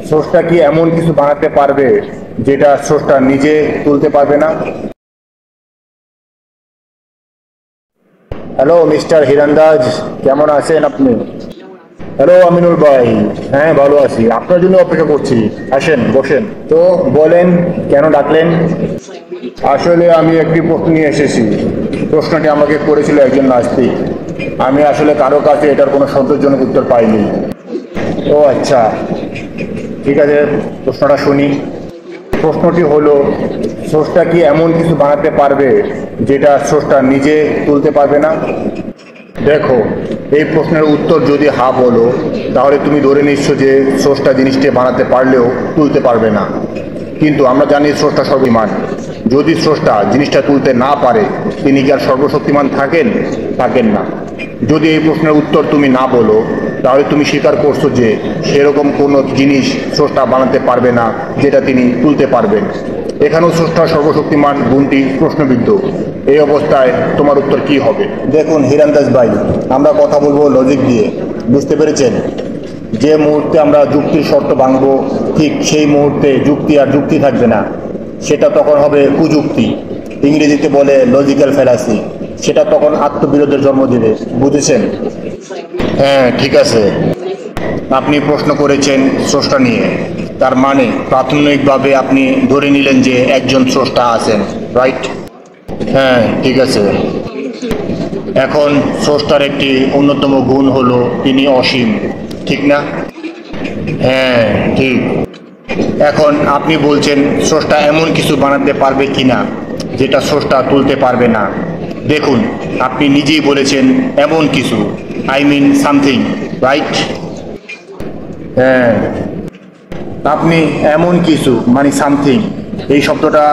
স্রষ্টা কি এমন কিছু বানাতে পারবে যেটা স্রষ্টা নিজে তুলতে পারবে না? হ্যালো মিস্টার হিরান্দাজ, কেমন আছেন আপনি? হ্যালো আমিনুল ভাই, হ্যাঁ ভালো আছি, আপনার জন্য অপেক্ষা করছি। আসেন বসেন। তো বলেন, কেন ডাকলেন? আসলে আমি একটি প্রশ্ন নিয়ে এসেছি। প্রশ্নটি আমাকে করেছিল একজন নাস্তিক। আমি আসলে কারো কাছে এটার কোনো সন্তোষজনক উত্তর পাইনি। ও আচ্ছা, ঠিক আছে, প্রশ্নটা শুনি। প্রশ্নটি হলো, স্রষ্টা কি এমন কিছু বানাতে পারবে যেটা স্রষ্টা নিজে তুলতে পারবে না? দেখো, এই প্রশ্নের উত্তর যদি হা বলো, তাহলে তুমি ধরে নিচ্ছ যে স্রষ্টা জিনিসটি বানাতে পারলেও তুলতে পারবে না। কিন্তু আমরা জানি স্রষ্টা সর্বশক্তিমান। যদি স্রষ্টা জিনিসটা তুলতে না পারে, তিনি কি আর সর্বশক্তিমান থাকেন? থাকেন না। যদি এই প্রশ্নের উত্তর তুমি না বলো, তাহলে তুমি স্বীকার করছো যে সেরকম কোনো জিনিস স্রষ্টা বানাতে পারবে না যেটা তিনি তুলতে পারবেন। এখানেও স্রষ্টা সর্বশক্তিমান গুণটি প্রশ্নবিদ্ধ। এই অবস্থায় তোমার উত্তর কি হবে? দেখুন হিরান্দাজ ভাই, আমরা কথা বলবো লজিক দিয়ে, বুঝতে পেরেছেন? যে মুহূর্তে আমরা যুক্তির শর্ত ভাঙবো, ঠিক সেই মুহূর্তে যুক্তি আর যুক্তি থাকবে না, সেটা তখন হবে কুযুক্তি। ইংরেজিতে বলে লজিক্যাল ফ্যালাসি। সেটা তখন আত্মবিরোধের জন্ম দেবে, বুঝেছেন? হ্যাঁ ঠিক আছে, আপনি প্রশ্ন করেছেন স্রষ্টা নিয়ে, তার মানে প্রাথমিকভাবে আপনি ধরে নিলেন যে একজন স্রষ্টা আছেন, রাইট? হ্যাঁ ঠিক আছে। এখন স্রষ্টার একটি অন্যতম গুণ হলো তিনি অসীম, ঠিক না? হ্যাঁ ঠিক। এখন আপনি বলছেন স্রষ্টা এমন কিছু বানাতে পারবে কিনা যেটা স্রষ্টা তুলতে পারবে না। দেখুন, আপনি নিজেই বলেছেন এমন কিছু, আই মিন সামথিং, রাইট? হ্যাঁ, আপনি এমন কিছু মানে সামথিং এই শব্দটা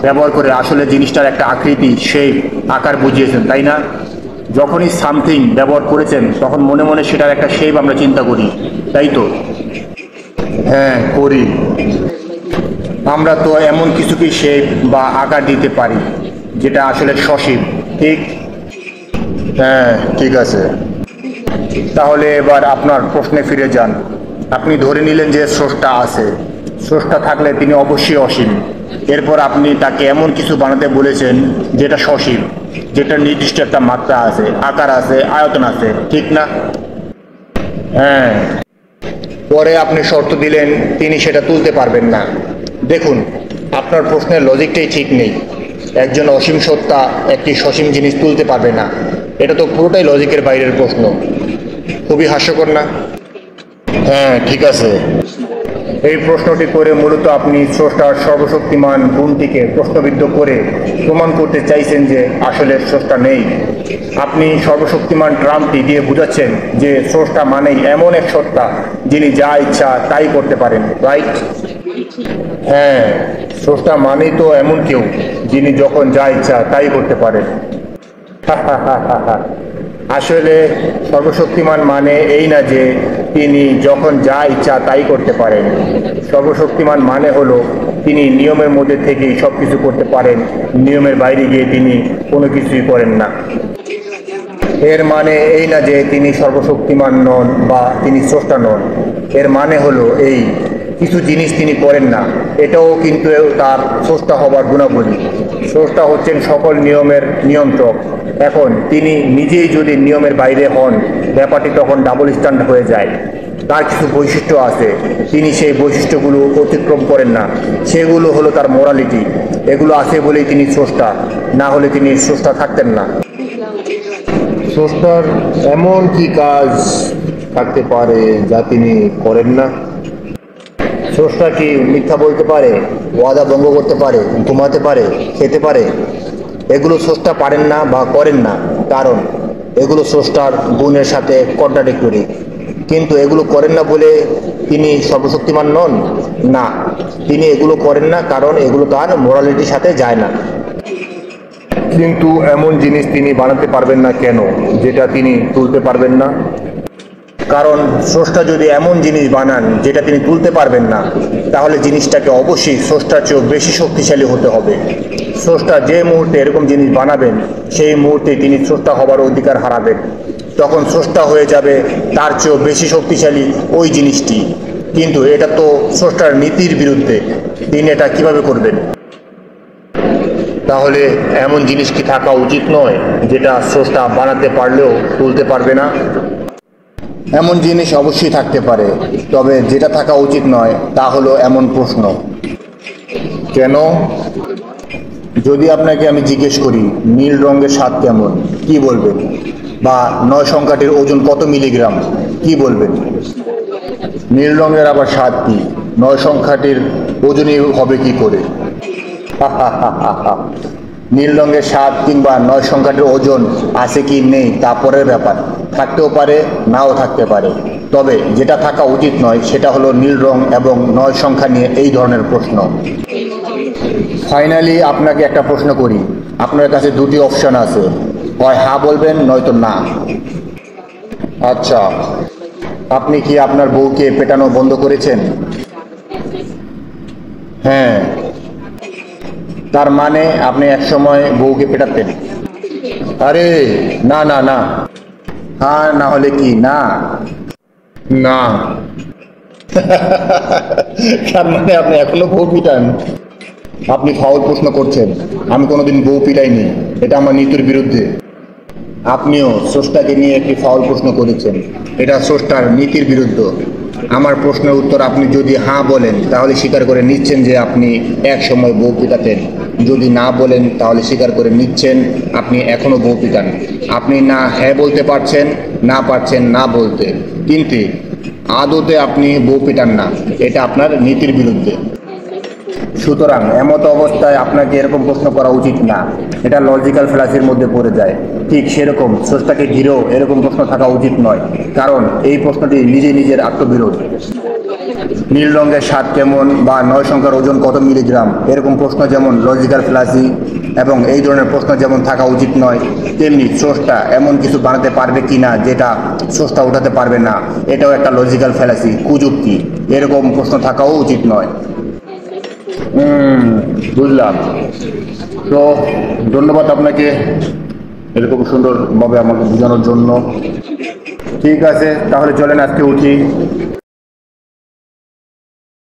ব্যবহার করে আসলে জিনিসটার একটা আকৃতি, শেপ, আকার বুঝিয়েছেন, তাই না? যখনই সামথিং ব্যবহার করেছেন তখন মনে মনে সেটার একটা শেপ আমরা চিন্তা করি, তাই তো? হ্যাঁ করি। আমরা তো এমন কিছুকে শেপ বা আকার দিতে পারি যেটা আসলে সসীম, ঠিক? হ্যাঁ ঠিক আছে। তাহলে এবার আপনার প্রশ্নে ফিরে যান। আপনি ধরে নিলেন যে স্রষ্টা আছে, স্রষ্টা থাকলে তিনি অবশ্যই অসীম। এরপর আপনি তাকে এমন কিছু বানাতে বলেছেন যেটা সসীম, যেটা নির্দিষ্ট একটা মাত্রা আছে, আকার আছে, আয়তন আছে, ঠিক না? হ্যাঁ। পরে আপনি শর্ত দিলেন তিনি সেটা তুলতে পারবেন না। দেখুন, আপনার প্রশ্নের লজিকটাই ঠিক নেই। একজন অসীম সত্তা একটি সসীম জিনিস তুলতে পারবে না, এটা তো পুরোটাই লজিকের বাইরের প্রশ্ন। খুবই হাস্যকর না? হ্যাঁ ঠিক আছে। এই প্রশ্নটি করে মূলত আপনি স্রষ্টার সর্বশক্তিমান গুণটিকে প্রশ্নবিদ্ধ করে প্রমাণ করতে চাইছেন যে আসলে স্রষ্টা নেই। আপনি সর্বশক্তিমান ট্রাম্পটি দিয়ে বুঝাচ্ছেন যে স্রষ্টা মানেই এমন এক সত্তা যিনি যা ইচ্ছা তাই করতে পারেন, রাইট? হ্যাঁ, স্রষ্টা মানেই তো এমন কেউ যিনি যখন যা ইচ্ছা তাই করতে পারেন। আসলে সর্বশক্তিমান মানে এই না যে তিনি যখন যা ইচ্ছা তাই করতে পারেন। সর্বশক্তিমান মানে হলো তিনি নিয়মের মধ্যে থেকেই সবকিছু করতে পারেন, নিয়মের বাইরে গিয়ে তিনি কোনো কিছুই করেন না। এর মানে এই না যে তিনি সর্বশক্তিমান নন বা তিনি স্রষ্টা নন। এর মানে হলো এই, কিছু জিনিস তিনি করেন না, এটাও কিন্তু তার স্রষ্টা হবার গুণাবলী। স্রষ্টা হচ্ছেন সকল নিয়মের নিয়ন্ত্রক। এখন তিনি নিজেই যদি নিয়মের বাইরে হন, ব্যাপারটি তখন ডাবল স্ট্যান্ডার্ড হয়ে যায়। তার কিছু বৈশিষ্ট্য আছে, তিনি সেই বৈশিষ্ট্যগুলো অতিক্রম করেন না, সেগুলো হলো তার মোরালিটি। এগুলো আছে বলেই তিনি স্রষ্টা, না হলে তিনি স্রষ্টা থাকতেন না। স্রষ্টার এমন কি কাজ থাকতে পারে যা তিনি করেন না? স্রষ্টা কি মিথ্যা বলতে পারে, ওয়াদা ভঙ্গ করতে পারে, ঘুমাতে পারে, খেতে পারে? এগুলো স্রষ্টা পারেন না বা করেন না, কারণ এগুলো স্রষ্টার গুণের সাথে কন্ট্রাডিক্টরি। কিন্তু এগুলো করেন না বলে তিনি সর্বশক্তিমান নন? না, তিনি এগুলো করেন না কারণ এগুলো তার মোরালিটির সাথে যায় না। কিন্তু এমন জিনিস তিনি বানাতে পারবেন না কেন যেটা তিনি তুলতে পারবেন না? কারণ স্রষ্টা যদি এমন জিনিস বানান যেটা তিনি তুলতে পারবেন না, তাহলে জিনিসটাকে অবশ্যই স্রষ্টার চেয়েও বেশি শক্তিশালী হতে হবে। স্রষ্টা যে মুহূর্তে এরকম জিনিস বানাবেন, সেই মুহূর্তে তিনি স্রষ্টা হবার অধিকার হারাবেন। তখন স্রষ্টা হয়ে যাবে তার চেয়েও বেশি শক্তিশালী ওই জিনিসটি। কিন্তু এটা তো স্রষ্টার নীতির বিরুদ্ধে, তিনি এটা কিভাবে করবেন? তাহলে এমন জিনিস কি থাকা উচিত নয় যেটা স্রষ্টা বানাতে পারলেও তুলতে পারবে না? এমন জিনিস অবশ্যই থাকতে পারে, তবে যেটা থাকা উচিত নয় তা হলো এমন প্রশ্ন। কেন? যদি আপনাকে আমি জিজ্ঞেস করি নীল রঙের স্বাদ কেমন, কি বলবেন? বা 9 সংখ্যাটির ওজন কত মিলিগ্রাম, কি বলবেন? নীল রঙের আবার স্বাদ কি? 9 সংখ্যাটির ওজনই হবে কি করে? নীল রঙের স্বাদ কিংবা 9 সংখ্যাটির ওজন আছে কি নেই তা পরের ব্যাপার, থাকতেও পারে নাও থাকতে পারে। তবে যেটা থাকা উচিত নয় সেটা হলো নীল রং এবং 9 সংখ্যা নিয়ে এই ধরনের প্রশ্ন। ফাইনালি আপনাকে একটা প্রশ্ন করি, আপনার কাছে দুটি অপশন আছে, হয় হ্যাঁ বলবেন নয়তো না। আচ্ছা, আপনি কি আপনার বউকে পেটানো বন্ধ করেছেন? হ্যাঁ। তার মানে আপনি একসময় বউকে পেটাতেন? আরে না না না। হ্যাঁ না হলে কি না? না। তার মানে আপনি এখনো বউ পিটান? আপনি ফাউল প্রশ্ন করছেন, আমি কোনোদিন বউ পিটাইনি, এটা আমার নীতির বিরুদ্ধে। আপনিও স্রষ্টাকে নিয়ে একটি ফাউল প্রশ্ন করেছেন, এটা স্রষ্টার নীতির বিরুদ্ধ। আমার প্রশ্নের উত্তর আপনি যদি হ্যাঁ বলেন তাহলে স্বীকার করে নিচ্ছেন যে আপনি এক সময় বউ পিটাতেন, যদি না বলেন তাহলে স্বীকার করে নিচ্ছেন আপনি এখনো বউ পিটান। আপনি না হ্যাঁ বলতে পারছেন, না পারছেন না বলতে, কিন্তু আদতে আপনি বউ পিটান না, এটা আপনার নীতির বিরুদ্ধে। সুতরাং এমত অবস্থায় আপনাকে এরকম প্রশ্ন করা উচিত না, এটা লজিক্যাল ফ্যালাসির মধ্যে পড়ে যায়। ঠিক সেরকম স্রষ্টাকে ঘিরেও এরকম প্রশ্ন থাকা উচিত নয়, কারণ এই প্রশ্নটি নিজে নিজের আত্মবিরোধ। নীল রঙের স্বাদ কেমন বা 9 সংখ্যার ওজন কত মিলিগ্রাম, এরকম প্রশ্ন যেমন লজিক্যাল ফ্যালাসি এবং এই ধরনের প্রশ্ন যেমন থাকা উচিত নয়, তেমনি স্রষ্টা এমন কিছু বানাতে পারবে কি না যেটা স্রষ্টা উঠাতে পারবে না, এটাও একটা লজিক্যাল ফ্যালাসি, কুযুক্তি। এরকম প্রশ্ন থাকাও উচিত নয়। বুঝলাম। তো ধন্যবাদ আপনাকে এরকম সুন্দরভাবে আমাকে বোঝানোর জন্য। ঠিক আছে, তাহলে চলেন আজকে উঠি।